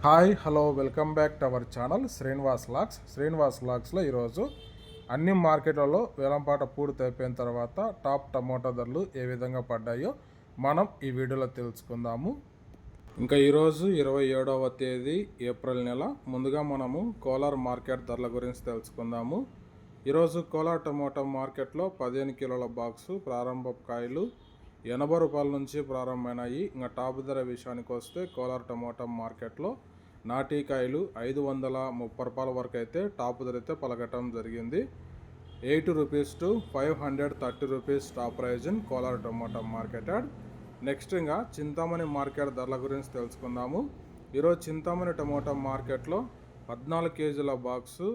Hi hello welcome back to our channel Srinivas లాక్స్లో ఈరోజు అన్ని మార్కెట్లలో వేలంపాట పూర్తి అయిపోయిన తర్వాత టాప్ టమోటా ధరలు ఏ విధంగా పడ్డాయో మనం ఈ వీడియోలో తెలుసుకుందాము. ఇంకా ఈరోజు 27వ తేదీ ఏప్రిల్ నెల. ముందుగా మనము కోలార్ మార్కెట్ ధరల గురించి తెలుసుకుందాము. ఈరోజు కోలార్ టమోటా మార్కెట్లో 15 కిలోల బాక్సు ప్రారంభ కాయలు 80 రూపాయల నుంచి ప్రారంభమైనాయి. ఇంకా టాప్ ధర విషయానికి వస్తే కోలార్ టమోటా మార్కెట్లో నాటికాయలు 530 రూపాయల వరకు అయితే టాప్ ధర అయితే పలకటం జరిగింది. 80 rupees to 530 rupees top price in Kolar tomato market yard. Next ఇంకా చింతామణి మార్కెట్ ధరల గురించి తెలుసుకుందాము. ఈరోజు చింతామణి టమోటా మార్కెట్లో 14 కేజీల బాక్సు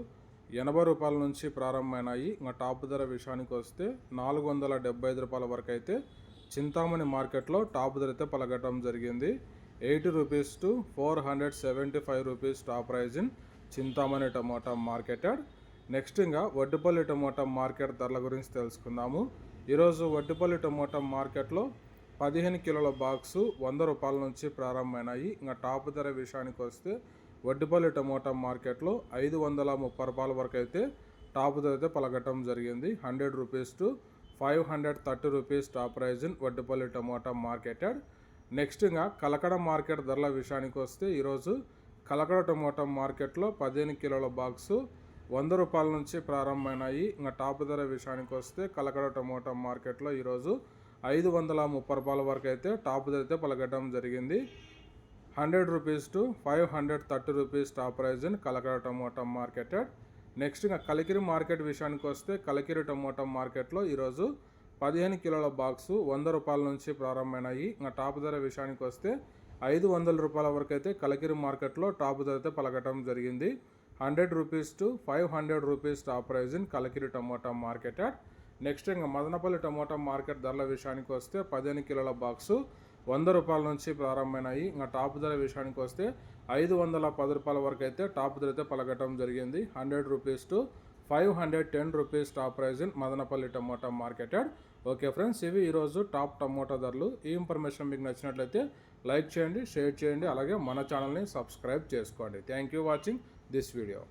80 రూపాయల నుంచి ప్రారంభమైనాయి. ఇంకా టాప్ ధర విషయానికి వస్తే 475 రూపాయల వరకు అయితే చింతామణి మార్కెట్లో టాప్ ధర అయితే పలకటం జరిగింది. 80 rupees to 475 rupees top price in Chintamani tomato market yard. Next ఇంకా వడ్డిపల్లి టమోటా మార్కెట్ ధరల గురించి తెలుసుకుందాము. ఈరోజు వడ్డిపల్లి టమోటా మార్కెట్లో 15 కిలోల బాక్సు 100 రూపాయల నుంచి ప్రారంభమైనాయి. ఇంకా టాప్ ధర విషయానికి వస్తే వడ్డిపల్లి టమోటా మార్కెట్లో 530 రూపాయల వరకు అయితే టాప్ ధర అయితే పలకటం జరిగింది. 100 rupees to 530 rupees top price in Vaddipalli tomato market yard. Next ఇంకా కలకడ మార్కెట్ ధరల విషయానికి వస్తే ఈరోజు కలకడ టమోటా మార్కెట్లో 15 కిలోల బాక్సు 100 రూపాయల నుంచి ప్రారంభమైనాయి. ఇంకా టాప్ ధర విషయానికి వస్తే కలకడ టమోటా మార్కెట్లో ఈరోజు 530 రూపాయల వరకు అయితే టాప్ ధర అయితే పలకటం జరిగింది. 100 rupees to 530 rupees top price in Kalakada tomato market yard. Next ఇంకా కలికిరి మార్కెట్ విషయానికి వస్తే కలికిరి టమోటా మార్కెట్లో ఈరోజు 15 కిలోల బాక్సు 100 రూపాయల నుంచి ప్రారంభమైనాయి. ఇంకా టాప్ ధర విషయానికి వస్తే 500 రూపాయల వరకు అయితే కలికిరి మార్కెట్లో టాప్ ధర అయితే పలకటం జరిగింది. 100 rupees to 500 rupees top price in Kalikiri tomato market yard. Next ఇంకా మదనపల్లి టమోటా మార్కెట్ ధరల విషయానికి వస్తే 15 కిలోల బాక్సు 100 రూపాయల నుంచి ప్రారంభమైనాయి. ఇంకా టాప్ ధర విషయానికి వస్తే 510 రూపాయల వరకు అయితే టాప్ ధర అయితే పలకటం జరిగింది. 100 rupees to 510 rupees top price in Madanapalli tomato market yard. Okay friends, ఇవి ఈరోజు టాప్ టమోటా ధరలు. ఈ ఇన్ఫర్మేషన్ మీకు నచ్చినట్లయితే లైక్ చేయండి, షేర్ చేయండి, అలాగే మన ఛానల్ని సబ్స్క్రైబ్ చేసుకోండి. Thank you watching this video.